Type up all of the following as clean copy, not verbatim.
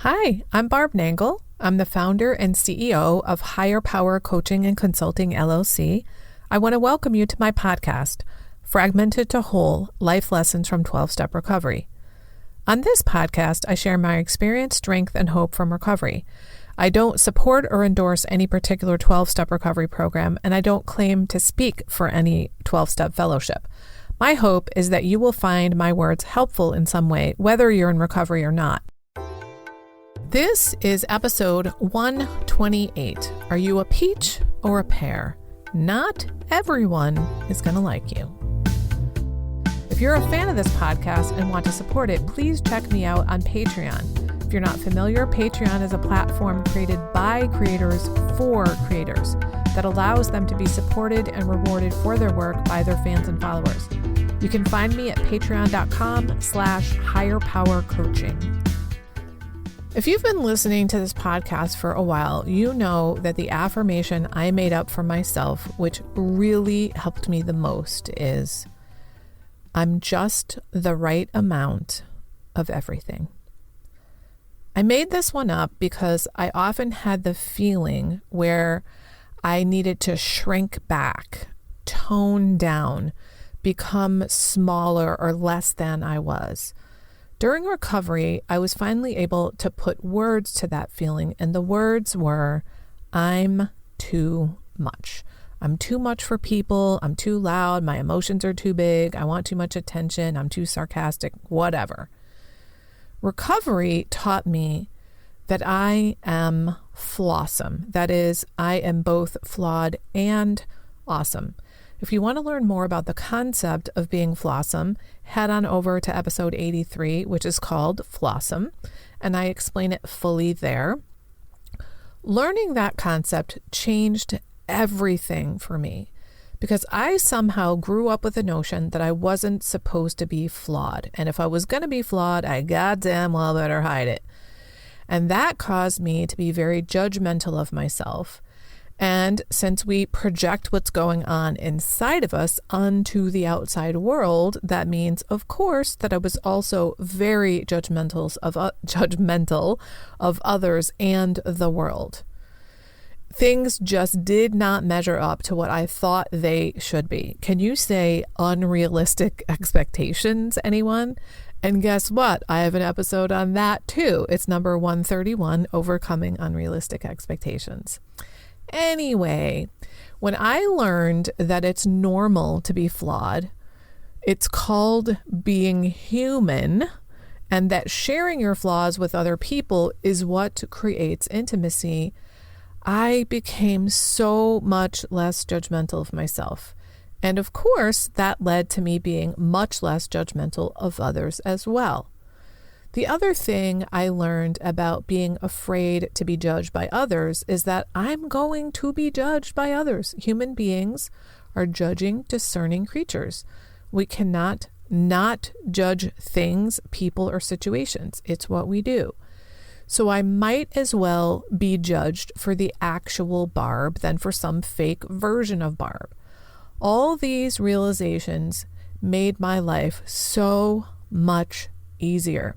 Hi, I'm Barb Nangle. I'm the founder and CEO of Higher Power Coaching and Consulting, LLC. I want to welcome you to my podcast, Fragmented to Whole, Life Lessons from 12-Step Recovery. On this podcast, I share my experience, strength, and hope from recovery. I don't support or endorse any particular 12-step recovery program, and I don't claim to speak for any 12-step fellowship. My hope is that you will find my words helpful in some way, whether you're in recovery or not. This is episode 128. Are you a peach or a pear? Not everyone is going to like you. If you're a fan of this podcast and want to support it, please check me out on Patreon. If you're not familiar, Patreon is a platform created by creators for creators that allows them to be supported and rewarded for their work by their fans and followers. You can find me at patreon.com/higherpowercoaching. If you've been listening to this podcast for a while, you know that the affirmation I made up for myself, which really helped me the most, is I'm just the right amount of everything. I made this one up because I often had the feeling where I needed to shrink back, tone down, become smaller or less than I was. During recovery, I was finally able to put words to that feeling, and the words were, I'm too much. I'm too much for people. I'm too loud. My emotions are too big. I want too much attention. I'm too sarcastic, whatever. Recovery taught me that I am flawesome. That is, I am both flawed and awesome. If you want to learn more about the concept of being flawesome, head on over to episode 83, which is called Flawesome, and I explain it fully there. Learning that concept changed everything for me because I somehow grew up with the notion that I wasn't supposed to be flawed. And if I was going to be flawed, I goddamn well better hide it. And that caused me to be very judgmental of myself. And since we project what's going on inside of us onto the outside world, that means, of course, that I was also very judgmental of others and the world. Things just did not measure up to what I thought they should be. Can you say unrealistic expectations, anyone? And guess what? I have an episode on that too. It's number 131, Overcoming Unrealistic Expectations. Anyway, when I learned that it's normal to be flawed, it's called being human, and that sharing your flaws with other people is what creates intimacy, I became so much less judgmental of myself. And of course, that led to me being much less judgmental of others as well. The other thing I learned about being afraid to be judged by others is that I'm going to be judged by others. Human beings are judging, discerning creatures. We cannot not judge things, people, or situations. It's what we do. So I might as well be judged for the actual Barb than for some fake version of Barb. All these realizations made my life so much easier.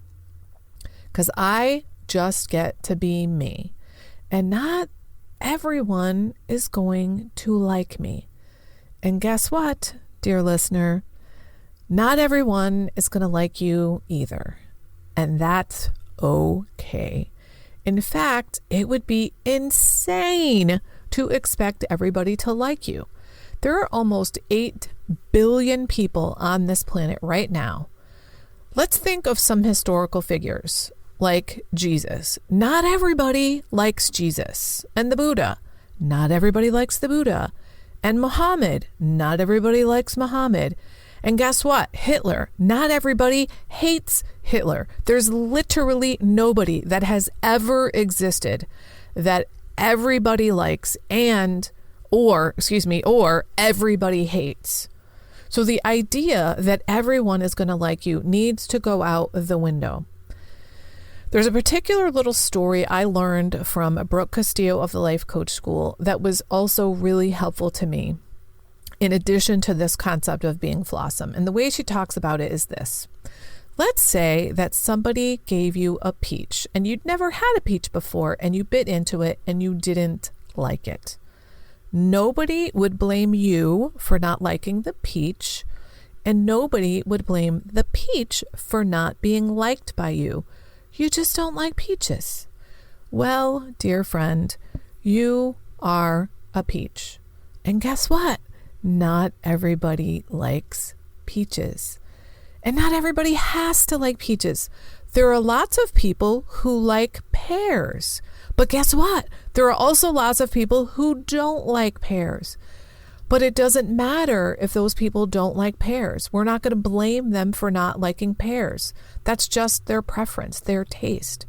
Because I just get to be me. And not everyone is going to like me. And guess what, dear listener? Not everyone is going to like you either. And that's okay. In fact, it would be insane to expect everybody to like you. There are almost 8 billion people on this planet right now. Let's think of some historical figures. Like Jesus. Not everybody likes Jesus. And the Buddha. Not everybody likes the Buddha. And Muhammad. Not everybody likes Muhammad. And guess what? Hitler. Not everybody hates Hitler. There's literally nobody that has ever existed that everybody likes or everybody hates. So the idea that everyone is going to like you needs to go out the window. There's a particular little story I learned from Brooke Castillo of the Life Coach School that was also really helpful to me, in addition to this concept of being flawesome. And the way she talks about it is this. Let's say that somebody gave you a peach and you'd never had a peach before and you bit into it and you didn't like it. Nobody would blame you for not liking the peach, and nobody would blame the peach for not being liked by you. You just don't like peaches. Well, dear friend, you are a peach. And guess what? Not everybody likes peaches. And not everybody has to like peaches. There are lots of people who like pears. But guess what? There are also lots of people who don't like pears. But it doesn't matter if those people don't like pears. We're not going to blame them for not liking pears. That's just their preference, their taste.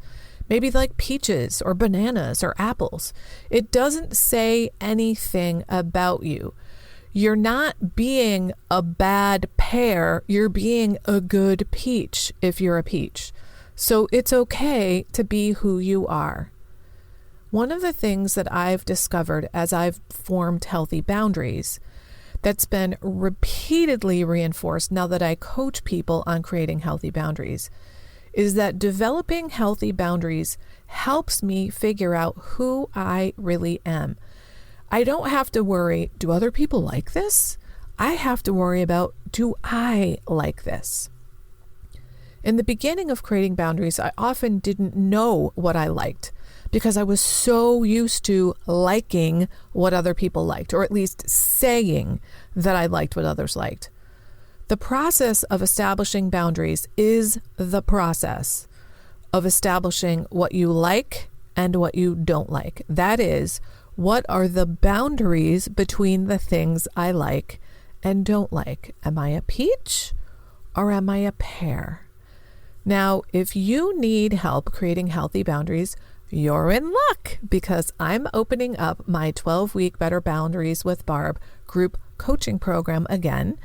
Maybe they like peaches or bananas or apples. It doesn't say anything about you. You're not being a bad pear. You're being a good peach if you're a peach. So it's okay to be who you are. One of the things that I've discovered as I've formed healthy boundaries that's been repeatedly reinforced now that I coach people on creating healthy boundaries is that developing healthy boundaries helps me figure out who I really am. I don't have to worry, do other people like this? I have to worry about, do I like this? In the beginning of creating boundaries, I often didn't know what I liked because I was so used to liking what other people liked, or at least saying that I liked what others liked. The process of establishing boundaries is the process of establishing what you like and what you don't like. That is, what are the boundaries between the things I like and don't like? Am I a peach or am I a pear? Now, if you need help creating healthy boundaries, you're in luck because I'm opening up my 12-week Better Boundaries with Barb group coaching program again,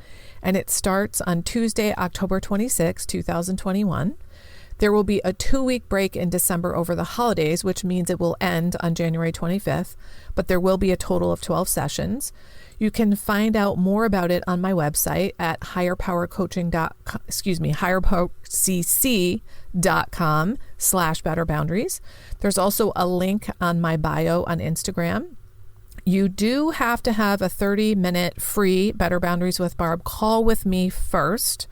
and it starts on Tuesday, October 26, 2021. There will be a 2-week break in December over the holidays, which means it will end on January 25th, but there will be a total of 12 sessions. You can find out more about it on my website at higherpowercc.com/betterboundaries. There's also a link on my bio on Instagram. You do have to have a 30-minute free Better Boundaries with Barb call with me first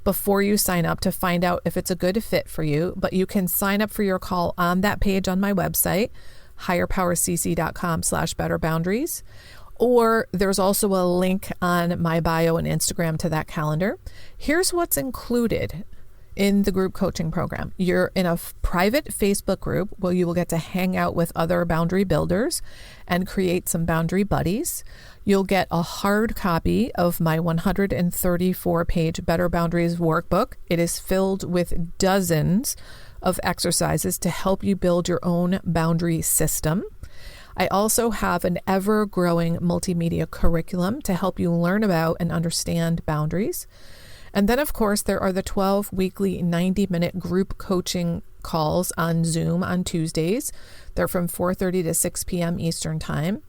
before you sign up to find out if it's a good fit for you. But you can sign up for your call on that page on my website, higherpowercc.com/betterboundaries. Or there's also a link on my bio and Instagram to that calendar. Here's what's included in the group coaching program. You're in a private Facebook group where you will get to hang out with other boundary builders and create some boundary buddies. You'll get a hard copy of my 134-page Better Boundaries workbook. It is filled with dozens of exercises to help you build your own boundary system. I also have an ever-growing multimedia curriculum to help you learn about and understand boundaries. And then, of course, there are the 12 weekly 90-minute group coaching calls on Zoom on Tuesdays. They're from 4:30 to 6 p.m. Eastern Time.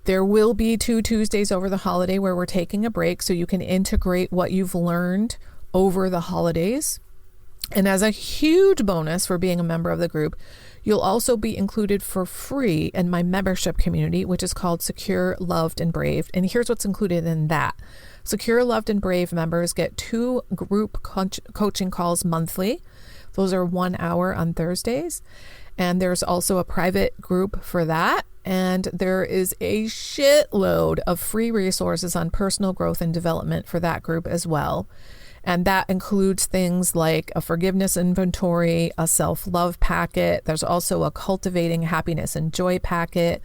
There will be 2 Tuesdays over the holiday where we're taking a break so you can integrate what you've learned over the holidays. And as a huge bonus for being a member of the group, you'll also be included for free in my membership community, which is called Secure, Loved, and Brave. And here's what's included in that. Secure, Loved, and Brave members get 2 group coaching calls monthly. Those are 1 hour on Thursdays. And there's also a private group for that. And there is a shitload of free resources on personal growth and development for that group as well. And that includes things like a forgiveness inventory, a self-love packet. There's also a cultivating happiness and joy packet.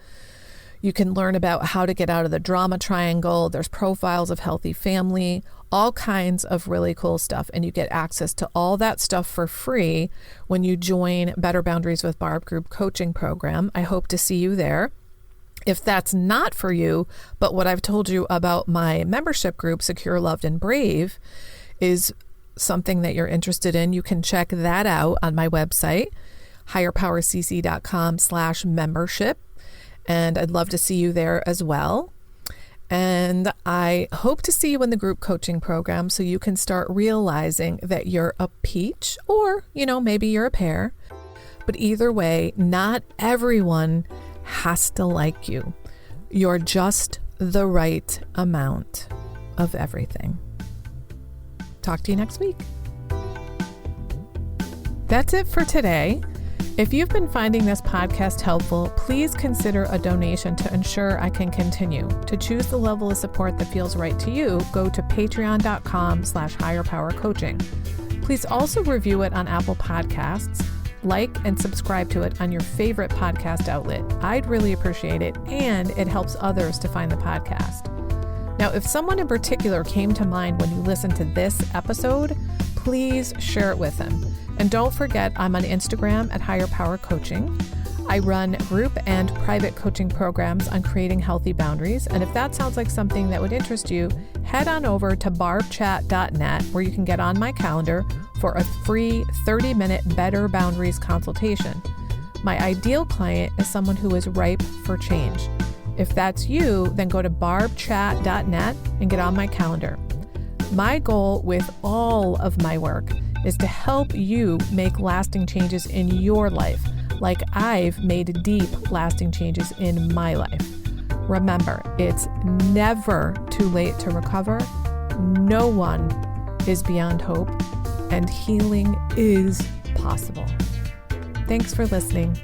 You can learn about how to get out of the drama triangle. There's profiles of healthy family, all kinds of really cool stuff. And you get access to all that stuff for free when you join Better Boundaries with Barb group coaching program. I hope to see you there. If that's not for you, but what I've told you about my membership group, Secure, Loved, and Brave, is something that you're interested in, you can check that out on my website, higherpowercc.com/membership. And I'd love to see you there as well. And I hope to see you in the group coaching program so you can start realizing that you're a peach or, maybe you're a pear. But either way, not everyone has to like you. You're just the right amount of everything. Talk to you next week. That's it for today. If you've been finding this podcast helpful, please consider a donation to ensure I can continue. To choose the level of support that feels right to you, go to patreon.com/higherpowercoaching. Please also review it on Apple Podcasts, like and subscribe to it on your favorite podcast outlet. I'd really appreciate it, and it helps others to find the podcast. Now, if someone in particular came to mind when you listened to this episode, please share it with them. And don't forget, I'm on Instagram at Higher Power Coaching. I run group and private coaching programs on creating healthy boundaries. And if that sounds like something that would interest you, head on over to barbchat.net, where you can get on my calendar for a free 30-minute Better Boundaries consultation. My ideal client is someone who is ripe for change. If that's you, then go to barbchat.net and get on my calendar. My goal with all of my work is to help you make lasting changes in your life, like I've made deep, lasting changes in my life. Remember, it's never too late to recover. No one is beyond hope, and healing is possible. Thanks for listening.